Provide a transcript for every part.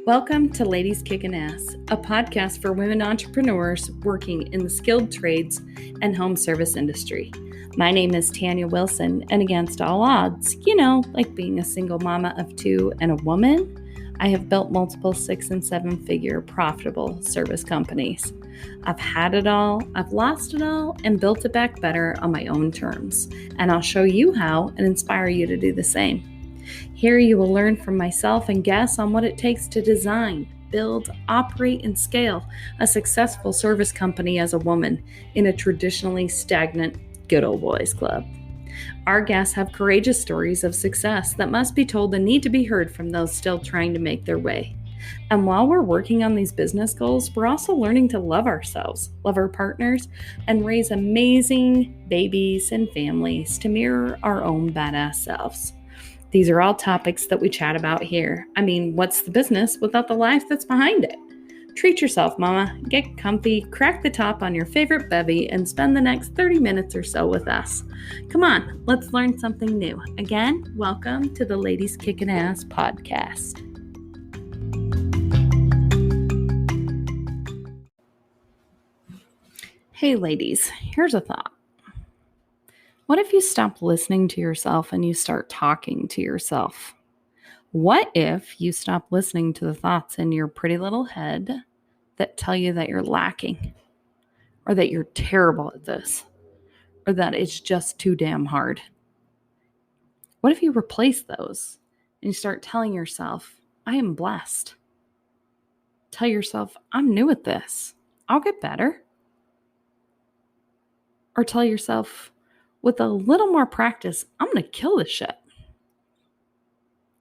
Welcome to Ladies Kickin' Ass, a podcast for women entrepreneurs working in the skilled trades and home service industry. My name is Tanya Wilson, and against all odds, like being a single mama of two and a woman, I have built multiple 6- and 7-figure profitable service companies. I've had it all, I've lost it all, and built it back better on my own terms. And I'll show you how and inspire you to do the same. Here you will learn from myself and guests on what it takes to design, build, operate, and scale a successful service company as a woman in a traditionally stagnant good old boys club. Our guests have courageous stories of success that must be told and need to be heard from those still trying to make their way. And while we're working on these business goals, we're also learning to love ourselves, love our partners, and raise amazing babies and families to mirror our own badass selves. These are all topics that we chat about here. I mean, what's the business without the life that's behind it? Treat yourself, mama. Get comfy, crack the top on your favorite bevy, and spend the next 30 minutes or so with us. Come on, let's learn something new. Again, welcome to the Ladies Kickin' Ass podcast. Hey ladies, here's a thought. What if you stop listening to yourself and you start talking to yourself? What if you stop listening to the thoughts in your pretty little head that tell you that you're lacking, or that you're terrible at this, or that it's just too damn hard? What if you replace those and you start telling yourself, I am blessed? Tell yourself, I'm new at this. I'll get better. Or tell yourself, with a little more practice, I'm going to kill this shit.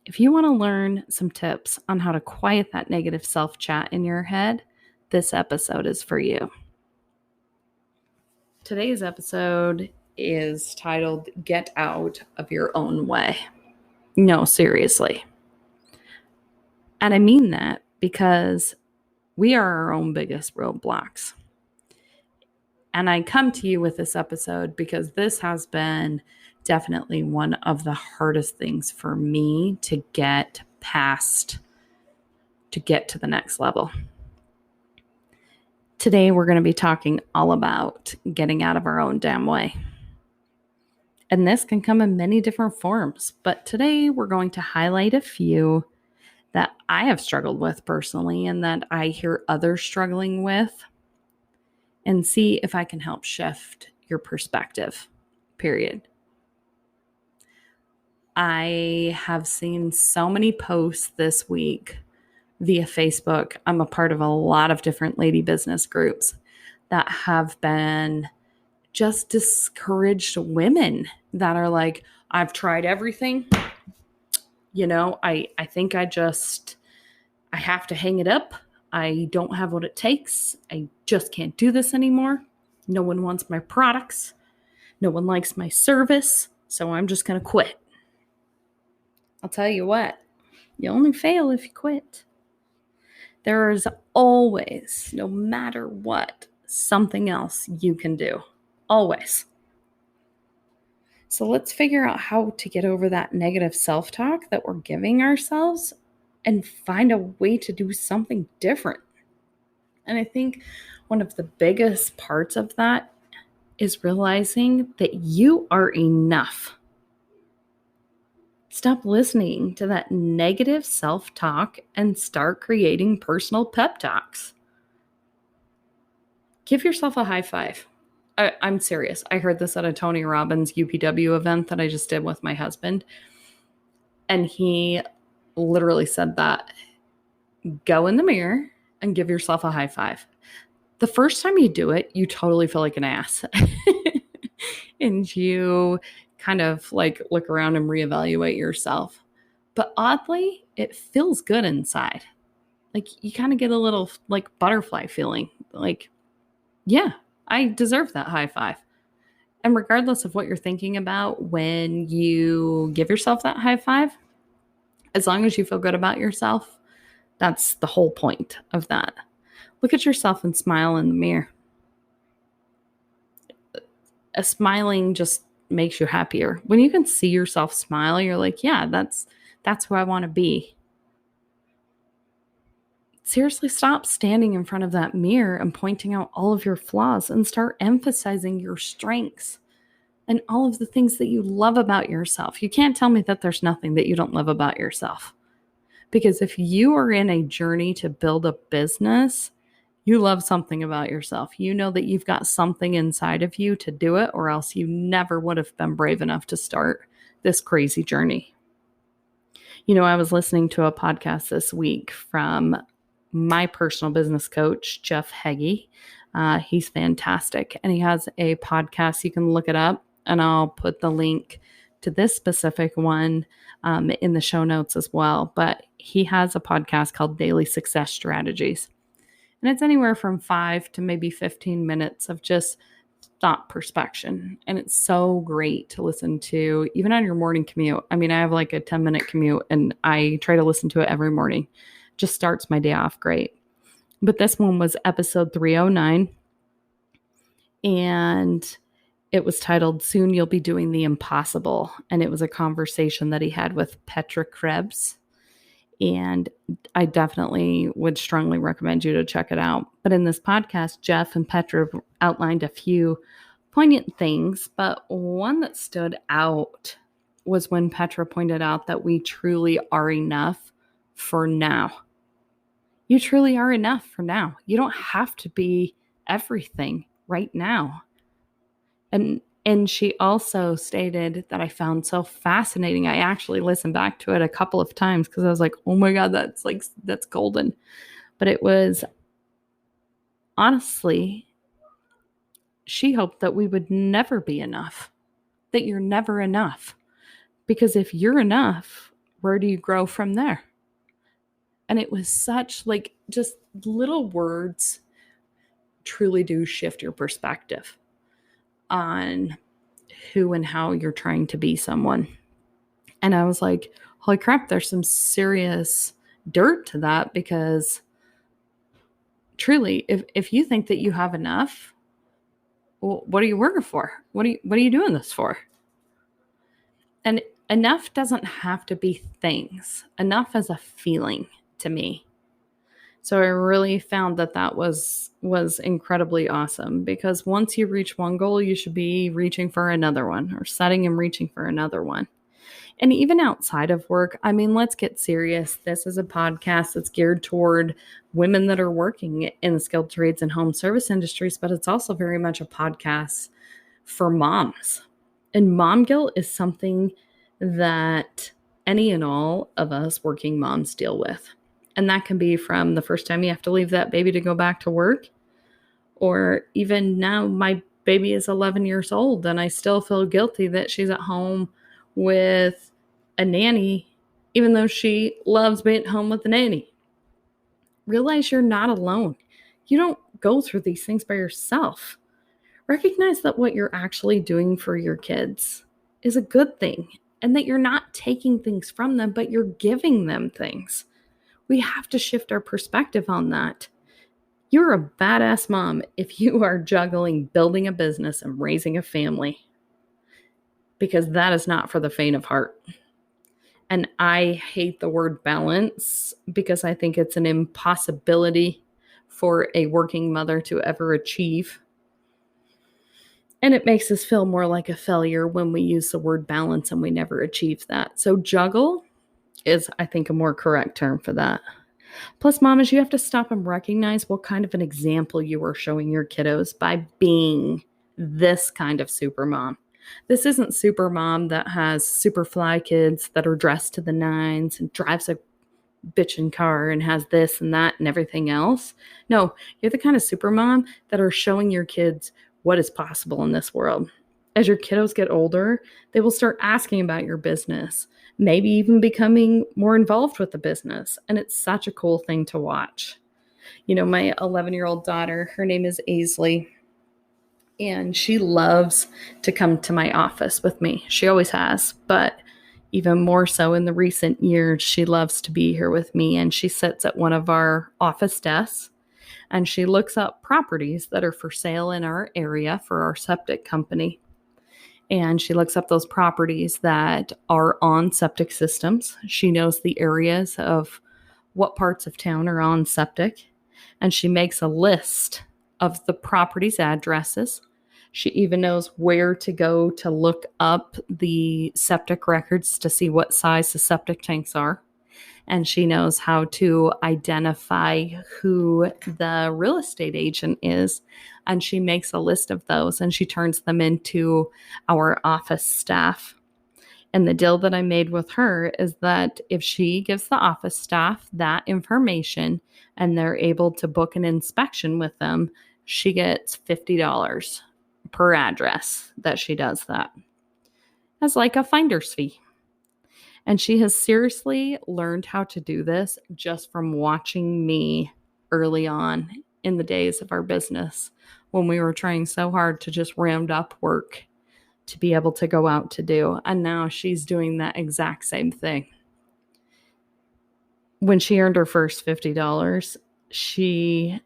If you want to learn some tips on how to quiet that negative self-chat in your head, this episode is for you. Today's episode is titled, Get Out of Your Own Way. No, seriously. And I mean that because we are our own biggest roadblocks. And I come to you with this episode because this has been definitely one of the hardest things for me to get past, to get to the next level. Today, we're going to be talking all about getting out of our own damn way. And this can come in many different forms, but today we're going to highlight a few that I have struggled with personally and that I hear others struggling with, and see if I can help shift your perspective, period. I have seen so many posts this week via Facebook. I'm a part of a lot of different lady business groups that have been just discouraged women that are like, I've tried everything. I think I have to hang it up. I don't have what it takes. I just can't do this anymore. No one wants my products. No one likes my service. So I'm just going to quit. I'll tell you what, you only fail if you quit. There is always, no matter what, something else you can do. Always. So let's figure out how to get over that negative self-talk that we're giving ourselves and find a way to do something different. And I think one of the biggest parts of that is realizing that you are enough. Stop listening to that negative self-talk and start creating personal pep talks. Give yourself a high five. I'm serious. I heard this at a Tony Robbins UPW event that I just did with my husband. And he literally said that. Go in the mirror and give yourself a high five. The first time you do it, you totally feel like an ass. And you kind of like look around and reevaluate yourself. But oddly, it feels good inside. Like you kind of get a little like butterfly feeling. Like, yeah, I deserve that high five. And regardless of what you're thinking about when you give yourself that high five, as long as you feel good about yourself, that's the whole point of that. Look at yourself and smile in the mirror. A smiling just makes you happier. When you can see yourself smile, you're like, yeah, that's who I want to be. Seriously, stop standing in front of that mirror and pointing out all of your flaws and start emphasizing your strengths and all of the things that you love about yourself. You can't tell me that there's nothing that you don't love about yourself. Because if you are in a journey to build a business, you love something about yourself. You know that you've got something inside of you to do it, or else you never would have been brave enough to start this crazy journey. I was listening to a podcast this week from my personal business coach, Jeff Heggie. He's fantastic. And he has a podcast. You can look it up, and I'll put the link to this specific one in the show notes as well. But he has a podcast called Daily Success Strategies. And it's anywhere from 5 to maybe 15 minutes of just thought perspection. And it's so great to listen to, even on your morning commute. I mean, I have like a 10-minute commute, and I try to listen to it every morning. Just starts my day off great. But this one was episode 309. And it was titled, Soon You'll Be Doing the Impossible. And it was a conversation that he had with Petra Krebs. And I definitely would strongly recommend you to check it out. But in this podcast, Jeff and Petra outlined a few poignant things, but one that stood out was when Petra pointed out that we truly are enough for now. You truly are enough for now. You don't have to be everything right now. And she also stated that I found so fascinating. I actually listened back to it a couple of times because I was like, oh my God, that's golden. But it was, honestly, she hoped that we would never be enough, that you're never enough. Because if you're enough, where do you grow from there? And it was such just little words truly do shift your perspective on who and how you're trying to be someone. And I was like, holy crap, there's some serious dirt to that, because truly, if you think that you have enough, well, what are you working for? What are you doing this for? And enough doesn't have to be things. Enough is a feeling to me. So I really found that was incredibly awesome, because once you reach one goal, you should be reaching for another one, or setting and reaching for another one. And even outside of work, I mean, let's get serious. This is a podcast that's geared toward women that are working in the skilled trades and home service industries, but it's also very much a podcast for moms. And mom guilt is something that any and all of us working moms deal with. And that can be from the first time you have to leave that baby to go back to work, or even now my baby is 11 years old and I still feel guilty that she's at home with a nanny, even though she loves being at home with the nanny. Realize you're not alone. You don't go through these things by yourself. Recognize that what you're actually doing for your kids is a good thing, and that you're not taking things from them, but you're giving them things. We have to shift our perspective on that. You're a badass mom if you are juggling building a business and raising a family, because that is not for the faint of heart. And I hate the word balance, because I think it's an impossibility for a working mother to ever achieve. And it makes us feel more like a failure when we use the word balance and we never achieve that. So juggle is, I think, a more correct term for that. Plus, mamas, you have to stop and recognize what kind of an example you are showing your kiddos by being this kind of super mom. This isn't super mom that has super fly kids that are dressed to the nines and drives a bitchin' car and has this and that and everything else. No, you're the kind of super mom that are showing your kids what is possible in this world. As your kiddos get older, they will start asking about your business, maybe even becoming more involved with the business. And it's such a cool thing to watch. My 11-year-old daughter, her name is Aisley, and she loves to come to my office with me. She always has, but even more so in the recent years, she loves to be here with me. And she sits at one of our office desks, and she looks up properties that are for sale in our area for our septic company. And she looks up those properties that are on septic systems. She knows the areas of what parts of town are on septic, and she makes a list of the property's addresses. She even knows where to go to look up the septic records to see what size the septic tanks are. And she knows how to identify who the real estate agent is. And she makes a list of those and she turns them into our office staff. And the deal that I made with her is that if she gives the office staff that information and they're able to book an inspection with them, she gets $50 per address that she does that as like a finder's fee. And she has seriously learned how to do this just from watching me early on in the days of our business when we were trying so hard to just round up work to be able to go out to do. And now she's doing that exact same thing. When she earned her first $50, she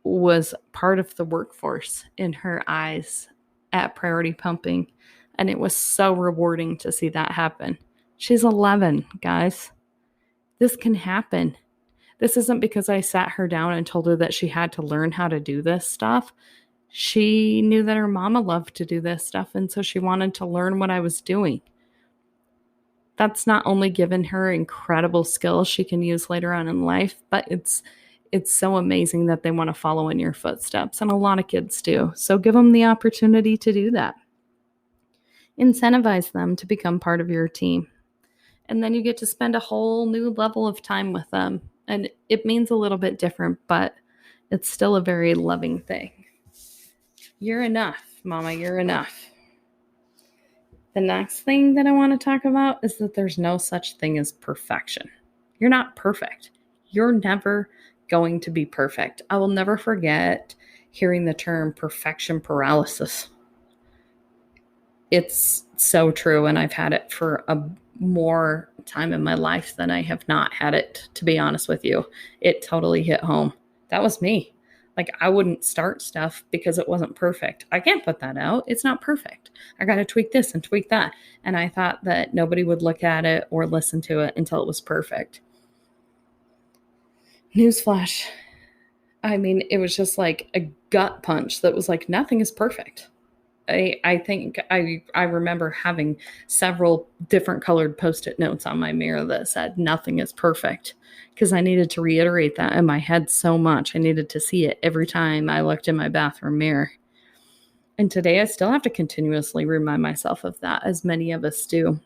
was part of the workforce in her eyes at Priority Pumping. And it was so rewarding to see that happen. She's 11, guys. This can happen. This isn't because I sat her down and told her that she had to learn how to do this stuff. She knew that her mama loved to do this stuff, and so she wanted to learn what I was doing. That's not only given her incredible skills she can use later on in life, but it's so amazing that they want to follow in your footsteps, and a lot of kids do. So give them the opportunity to do that. Incentivize them to become part of your team. And then you get to spend a whole new level of time with them. And it means a little bit different, but it's still a very loving thing. You're enough, Mama. You're enough. The next thing that I want to talk about is that there's no such thing as perfection. You're not perfect. You're never going to be perfect. I will never forget hearing the term perfection paralysis. It's so true, and I've had it for a more time in my life than I have not had it, to be honest with you. It totally hit home. That was me. Like, I wouldn't start stuff because it wasn't perfect. I can't put that out. It's not perfect. I got to tweak this and tweak that. And I thought that nobody would look at it or listen to it until it was perfect. Newsflash. I mean, it was just like a gut punch that was like, nothing is perfect. I think I remember having several different colored Post-it notes on my mirror that said nothing is perfect, because I needed to reiterate that in my head so much. I needed to see it every time I looked in my bathroom mirror. And today I still have to continuously remind myself of that, as many of us do.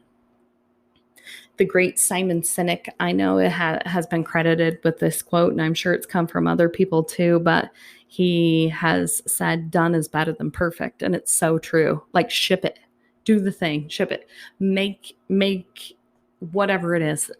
The great Simon Sinek, I know it has been credited with this quote, and I'm sure it's come from other people too, but he has said, done is better than perfect. And it's so true. Like, ship it, do the thing, ship it, make whatever it is,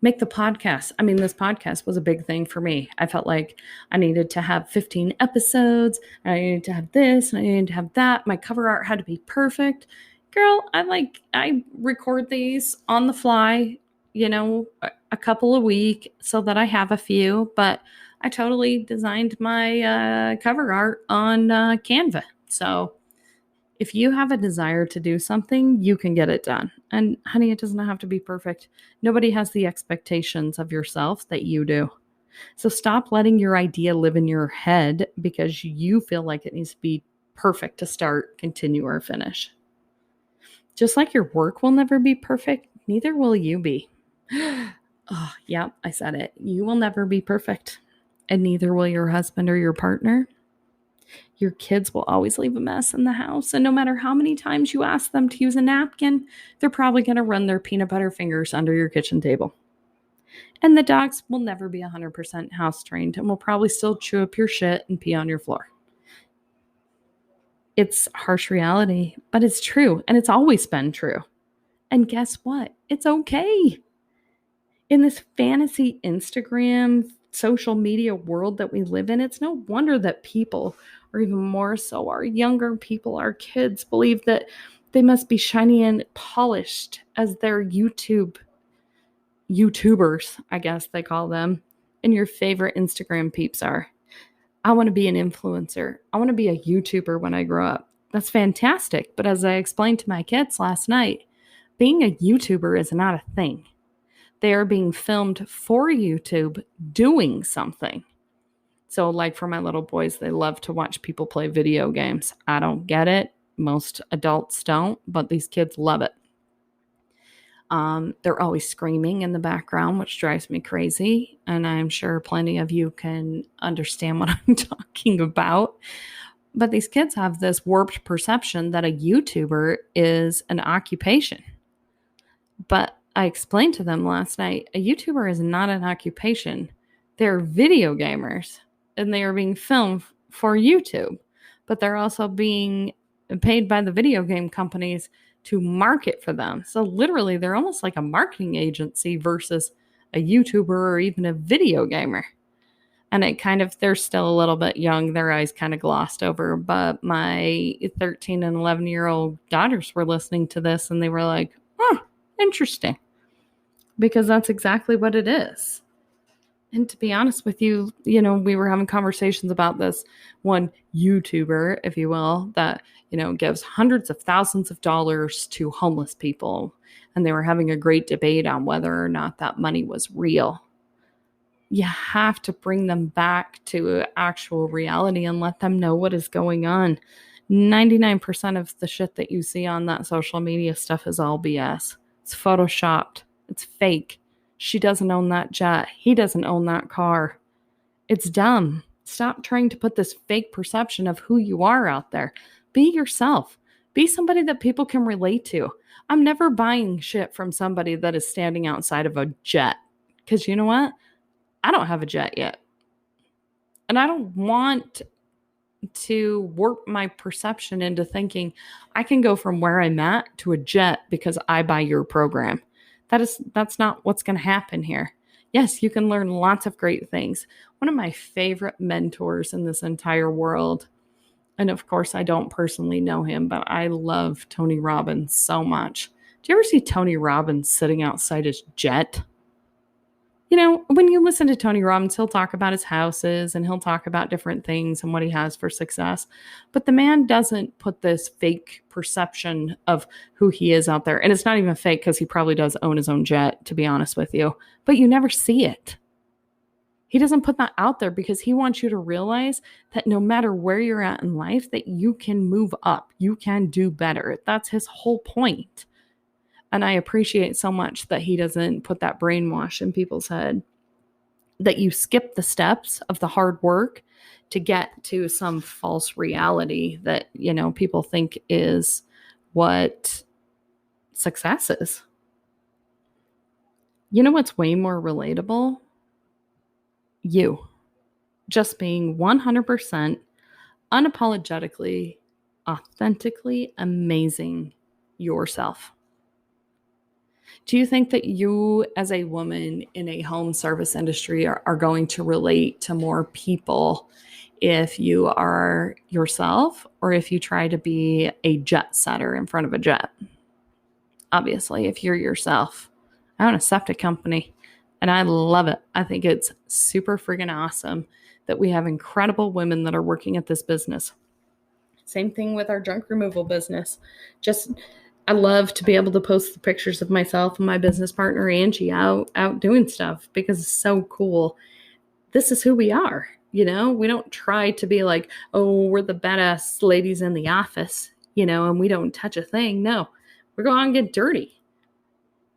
make the podcast. I mean, this podcast was a big thing for me. I felt like I needed to have 15 episodes, and I needed to have this, and I needed to have that. My cover art had to be perfect. Girl, I record these on the fly, a couple a week so that I have a few, but I totally designed my cover art on Canva. So if you have a desire to do something, you can get it done. And honey, it doesn't have to be perfect. Nobody has the expectations of yourself that you do. So stop letting your idea live in your head because you feel like it needs to be perfect to start, continue, or finish. Just like your work will never be perfect, neither will you be. Oh, yeah, I said it. You will never be perfect, and neither will your husband or your partner. Your kids will always leave a mess in the house, and no matter how many times you ask them to use a napkin, they're probably going to run their peanut butter fingers under your kitchen table. And the dogs will never be 100% house trained and will probably still chew up your shit and pee on your floor. It's harsh reality, but it's true, and it's always been true. And guess what? It's okay. In this fantasy Instagram, social media world that we live in, it's no wonder that people, or even more so our younger people, our kids, believe that they must be shiny and polished as their YouTubers, I guess they call them, and your favorite Instagram peeps are. I want to be an influencer. I want to be a YouTuber when I grow up. That's fantastic. But as I explained to my kids last night, being a YouTuber is not a thing. they are being filmed for YouTube doing something. So like for my little boys, they love to watch people play video games. I don't get it. Most adults don't, but these kids love it. They're always screaming in the background, which drives me crazy. And I'm sure plenty of you can understand what I'm talking about. But these kids have this warped perception that a YouTuber is an occupation. But I explained to them last night, a YouTuber is not an occupation. They're video gamers, and they are being filmed for YouTube. But they're also being paid by the video game companies to market for them. So literally, they're almost like a marketing agency versus a YouTuber or even a video gamer. And it kind of, they're still a little bit young. Their eyes kind of glossed over. But my 13 and 11-year-old daughters were listening to this and they were like, interesting. Because that's exactly what it is. And to be honest with you, we were having conversations about this one YouTuber, if you will, that, gives hundreds of thousands of dollars to homeless people. And they were having a great debate on whether or not that money was real. You have to bring them back to actual reality and let them know what is going on. 99% of the shit that you see on that social media stuff is all BS. It's photoshopped. It's fake. She doesn't own that jet. He doesn't own that car. It's dumb. Stop trying to put this fake perception of who you are out there. Be yourself. Be somebody that people can relate to. I'm never buying shit from somebody that is standing outside of a jet. Because you know what? I don't have a jet yet. And I don't want to warp my perception into thinking I can go from where I'm at to a jet because I buy your program. That's not what's going to happen here. Yes, you can learn lots of great things. One of my favorite mentors in this entire world, and of course I don't personally know him, but I love Tony Robbins so much. Do you ever see Tony Robbins sitting outside his jet? When you listen to Tony Robbins, he'll talk about his houses and he'll talk about different things and what he has for success. But the man doesn't put this fake perception of who he is out there. And it's not even fake because he probably does own his own jet, to be honest with you. But you never see it. He doesn't put that out there because he wants you to realize that no matter where you're at in life, that you can move up. You can do better. That's his whole point. And I appreciate so much that he doesn't put that brainwash in people's head, that you skip the steps of the hard work to get to some false reality that, people think is what success is. You know what's way more relatable? You. Just being 100% unapologetically, authentically amazing yourself. Do you think that you as a woman in a home service industry are going to relate to more people if you are yourself or if you try to be a jet setter in front of a jet? Obviously, if you're yourself. I own a septic company and I love it. I think it's super friggin' awesome that we have incredible women that are working at this business. Same thing with our junk removal business. I love to be able to post the pictures of myself and my business partner, Angie, out doing stuff because it's so cool. This is who we are. We don't try to be like, oh, we're the badass ladies in the office, and we don't touch a thing. No, we're going to get dirty.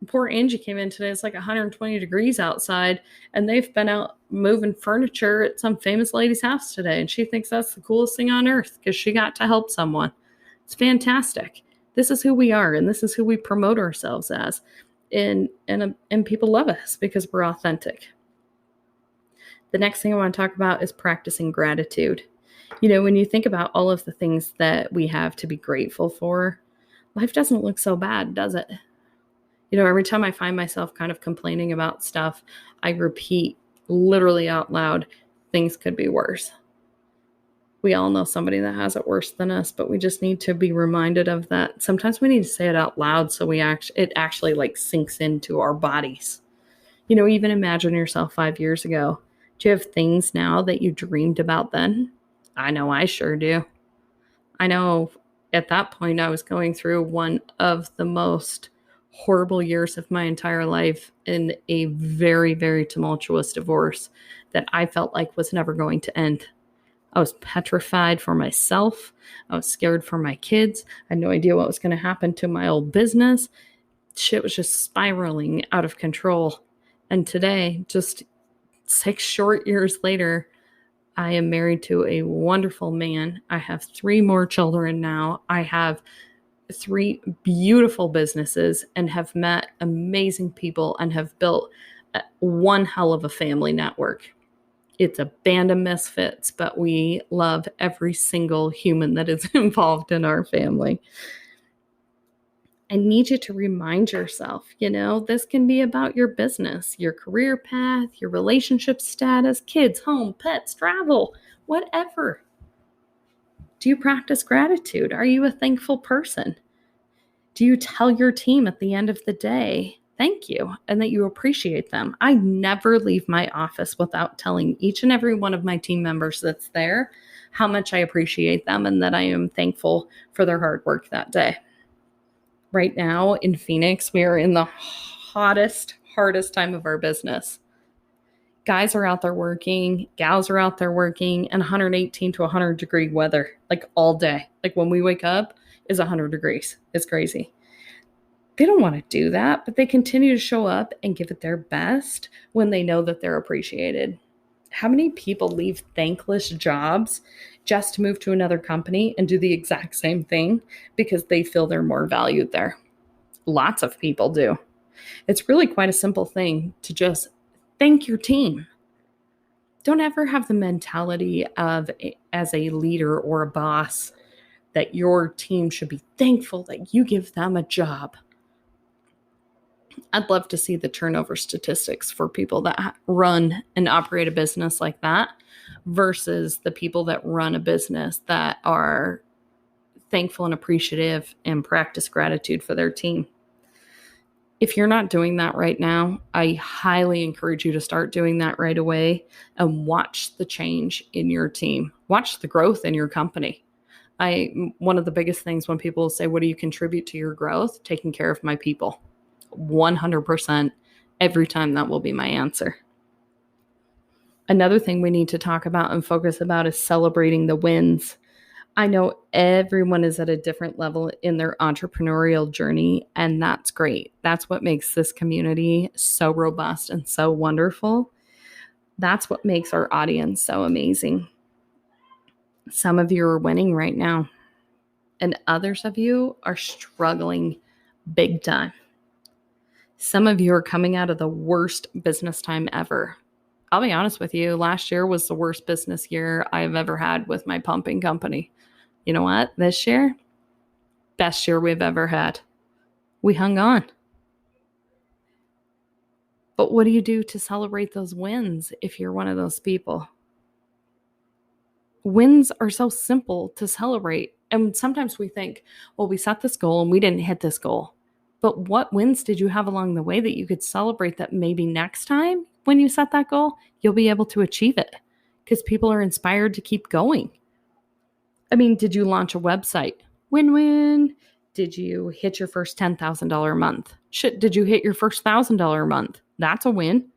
Poor Angie came in today. It's like 120 degrees outside and they've been out moving furniture at some famous lady's house today. And she thinks that's the coolest thing on earth because she got to help someone. It's fantastic. This is who we are, and this is who we promote ourselves as. And people love us because we're authentic. The next thing I want to talk about is practicing gratitude. When you think about all of the things that we have to be grateful for, life doesn't look so bad, does it? Every time I find myself kind of complaining about stuff, I repeat literally out loud, things could be worse. We all know somebody that has it worse than us, but we just need to be reminded of that. Sometimes we need to say it out loud so it actually like sinks into our bodies. Even imagine yourself 5 years ago. Do you have things now that you dreamed about then? I know I sure do. I know at that point I was going through one of the most horrible years of my entire life in a very, very tumultuous divorce that I felt like was never going to end. I was petrified for myself. I was scared for my kids. I had no idea what was going to happen to my old business. Shit was just spiraling out of control. And today, just 6 short years later, I am married to a wonderful man. I have 3 more children now. I have 3 beautiful businesses and have met amazing people and have built one hell of a family network. It's a band of misfits, but we love every single human that is involved in our family. I need you to remind yourself, this can be about your business, your career path, your relationship status, kids, home, pets, travel, whatever. Do you practice gratitude? Are you a thankful person? Do you tell your team at the end of the day, thank you, and that you appreciate them? I never leave my office without telling each and every one of my team members that's there how much I appreciate them and that I am thankful for their hard work that day. Right now in Phoenix, we are in the hardest time of our business. Guys are out there working, gals are out there working, and 118 to 100 degree weather, like all day. Like when we wake up is 100 degrees. It's crazy. They don't want to do that, but they continue to show up and give it their best when they know that they're appreciated. How many people leave thankless jobs just to move to another company and do the exact same thing because they feel they're more valued there? Lots of people do. It's really quite a simple thing to just thank your team. Don't ever have the mentality of, as a leader or a boss, that your team should be thankful that you give them a job. I'd love to see the turnover statistics for people that run and operate a business like that versus the people that run a business that are thankful and appreciative and practice gratitude for their team. If you're not doing that right now, I highly encourage you to start doing that right away and watch the change in your team. Watch the growth in your company. One of the biggest things when people say, what do you contribute to your growth? Taking care of my people. 100% every time that will be my answer. Another thing we need to talk about and focus about is celebrating the wins. I know everyone is at a different level in their entrepreneurial journey, and that's great. That's what makes this community so robust and so wonderful. That's what makes our audience so amazing. Some of you are winning right now, and others of you are struggling big time. Some of you are coming out of the worst business time ever. I'll be honest with you, last year was the worst business year I've ever had with my pumping company. You know what? This year, best year we've ever had. We hung on. But what do you do to celebrate those wins if you're one of those people? Wins are so simple to celebrate. And sometimes we think, well, we set this goal and we didn't hit this goal. But what wins did you have along the way that you could celebrate that maybe next time when you set that goal, you'll be able to achieve it because people are inspired to keep going. I mean, did you launch a website? Win-win. Did you hit your first $10,000 a month? Shit, did you hit your first $1,000 a month? That's a win.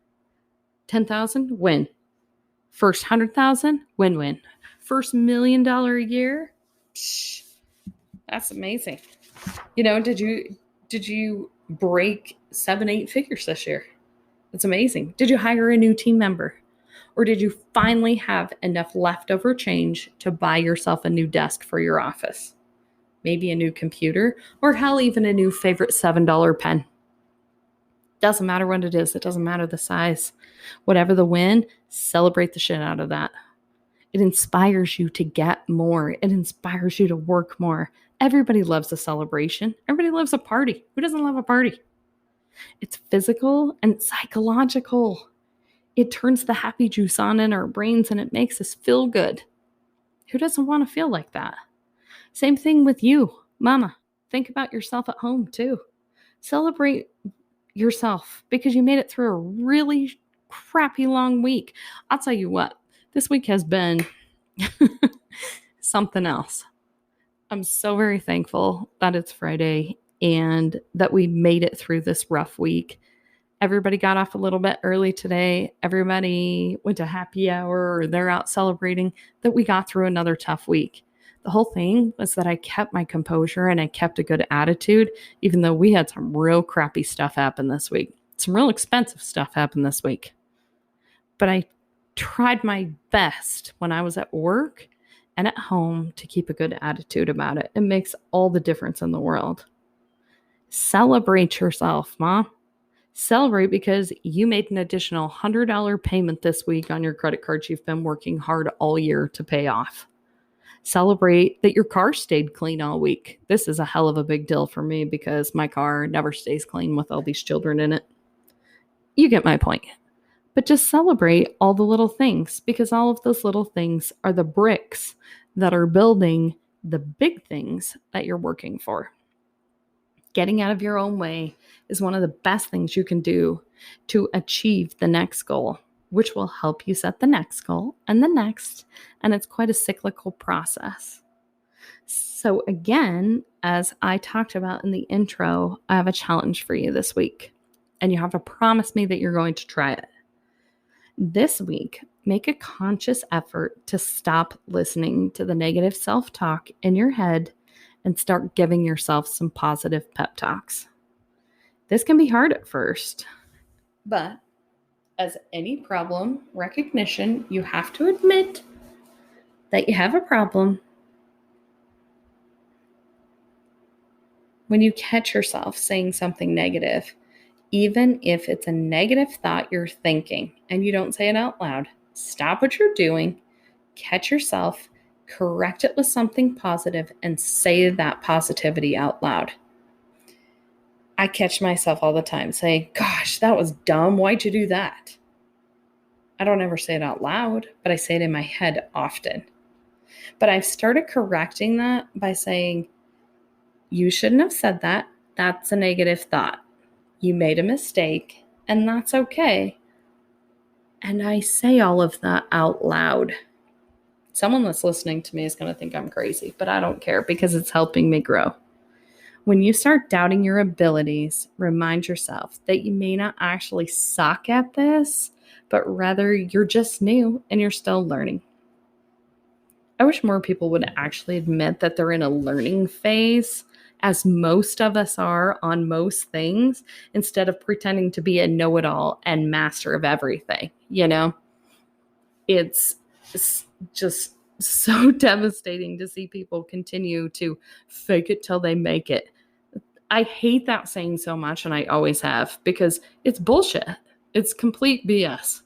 10,000, win. First 100,000, win-win. First $1 million a year, that's amazing. Did you break 7-8 figures this year? That's amazing. Did you hire a new team member? Or did you finally have enough leftover change to buy yourself a new desk for your office? Maybe a new computer, or hell, even a new favorite $7 pen. Doesn't matter what it is. It doesn't matter the size. Whatever the win, celebrate the shit out of that. It inspires you to get more. It inspires you to work more. Everybody loves a celebration. Everybody loves a party. Who doesn't love a party? It's physical and psychological. It turns the happy juice on in our brains and it makes us feel good. Who doesn't want to feel like that? Same thing with you, mama. Think about yourself at home too. Celebrate yourself because you made it through a really crappy long week. I'll tell you what, this week has been something else. I'm so very thankful that it's Friday and that we made it through this rough week. Everybody got off a little bit early today. Everybody went to happy hour or they're out celebrating, that we got through another tough week. The whole thing was that I kept my composure and I kept a good attitude, even though we had some real crappy stuff happen this week. Some real expensive stuff happened this week. But I tried my best when I was at work and at home to keep a good attitude about it. It makes all the difference in the world. Celebrate yourself, Mom. Celebrate because you made an additional $100 payment this week on your credit card you've been working hard all year to pay off. Celebrate that your car stayed clean all week. This is a hell of a big deal for me because my car never stays clean with all these children in it. You get my point. But just celebrate all the little things, because all of those little things are the bricks that are building the big things that you're working for. Getting out of your own way is one of the best things you can do to achieve the next goal, which will help you set the next goal and the next, and it's quite a cyclical process. So again, as I talked about in the intro, I have a challenge for you this week, and you have to promise me that you're going to try it. This week, make a conscious effort to stop listening to the negative self-talk in your head and start giving yourself some positive pep talks. This can be hard at first, but as any problem recognition, you have to admit that you have a problem. When you catch yourself saying something negative, even if it's a negative thought you're thinking and you don't say it out loud, stop what you're doing, catch yourself, correct it with something positive, and say that positivity out loud. I catch myself all the time saying, gosh, that was dumb. Why'd you do that? I don't ever say it out loud, but I say it in my head often. But I've started correcting that by saying, you shouldn't have said that. That's a negative thought. You made a mistake, and that's okay. And I say all of that out loud. Someone that's listening to me is going to think I'm crazy, but I don't care because it's helping me grow. When you start doubting your abilities, remind yourself that you may not actually suck at this, but rather you're just new and you're still learning. I wish more people would actually admit that they're in a learning phase, as most of us are on most things, instead of pretending to be a know-it-all and master of everything. You know, it's just so devastating to see people continue to fake it till they make it. I hate that saying so much, and I always have, because it's bullshit. It's complete BS.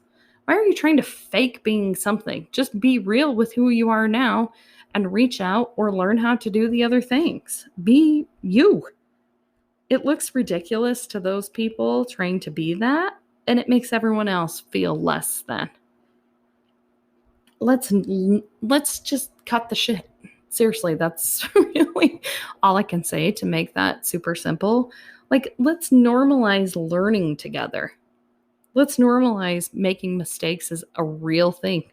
Why are you trying to fake being something? Just be real with who you are now and reach out or learn how to do the other things. Be you. It looks ridiculous to those people trying to be that, and it makes everyone else feel less than. Let's just cut the shit. Seriously, that's really all I can say to make that super simple. Like, let's normalize learning together. Let's normalize making mistakes as a real thing.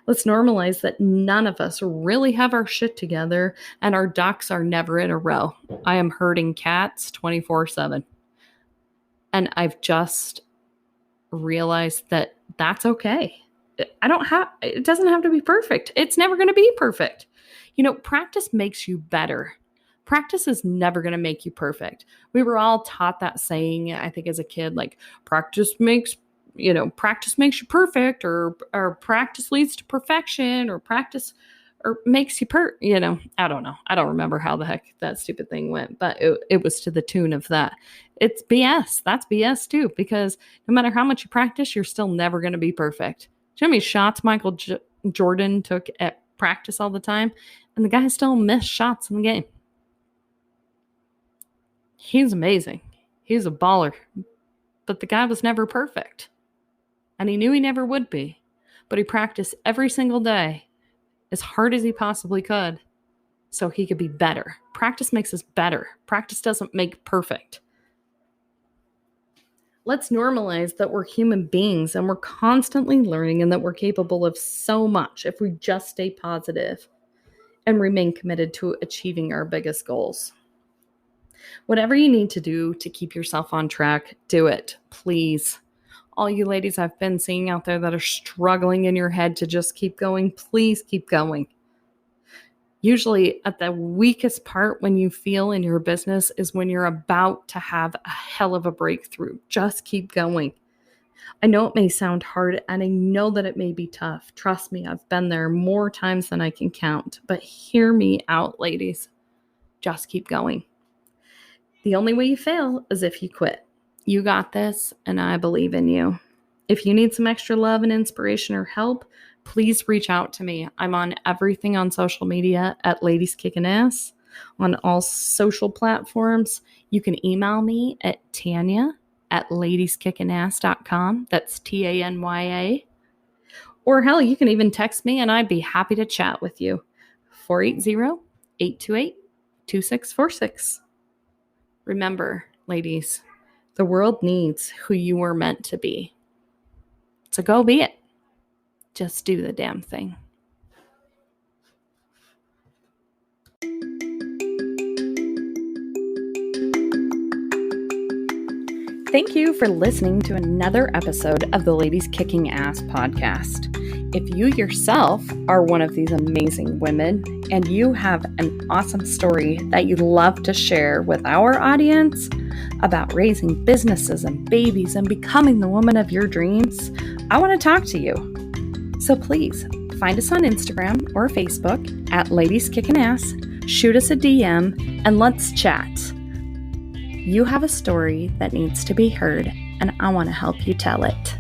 Let's normalize that none of us really have our shit together and our ducks are never in a row. I am herding cats 24/7. And I've just realized that that's okay. It doesn't have to be perfect. It's never going to be perfect. You know, practice makes you better. Practice is never going to make you perfect. We were all taught that saying, I think as a kid, like practice makes you perfect, or practice leads to perfection, or practice or makes you I don't know. I don't remember how the heck that stupid thing went, but it was to the tune of that. It's BS. That's BS too, because no matter how much you practice, you're still never going to be perfect. Do you know how many shots Michael Jordan took at practice all the time? And the guy still missed shots in the game. He's amazing. He's a baller. But the guy was never perfect. And he knew he never would be. But he practiced every single day as hard as he possibly could so he could be better. Practice makes us better. Practice doesn't make perfect. Let's normalize that we're human beings and we're constantly learning, and that we're capable of so much if we just stay positive and remain committed to achieving our biggest goals. Whatever you need to do to keep yourself on track, do it, please. All you ladies I've been seeing out there that are struggling in your head to just keep going, please keep going. Usually at the weakest part when you feel in your business is when you're about to have a hell of a breakthrough. Just keep going. I know it may sound hard, and I know that it may be tough. Trust me, I've been there more times than I can count. But hear me out, ladies. Just keep going. The only way you fail is if you quit. You got this, and I believe in you. If you need some extra love and inspiration or help, please reach out to me. I'm on everything on social media at Ladies Kicking Ass. On all social platforms, you can email me at Tanya@ladieskickingass.com. That's Tanya. Or hell, you can even text me and I'd be happy to chat with you. 480-828-2646. Remember, ladies, the world needs who you were meant to be. So go be it. Just do the damn thing. Thank you for listening to another episode of the Ladies Kicking Ass podcast. If you yourself are one of these amazing women and you have an awesome story that you'd love to share with our audience about raising businesses and babies and becoming the woman of your dreams, I want to talk to you. So please find us on Instagram or Facebook at Ladies Kicking Ass, shoot us a DM, and let's chat. You have a story that needs to be heard, and I want to help you tell it.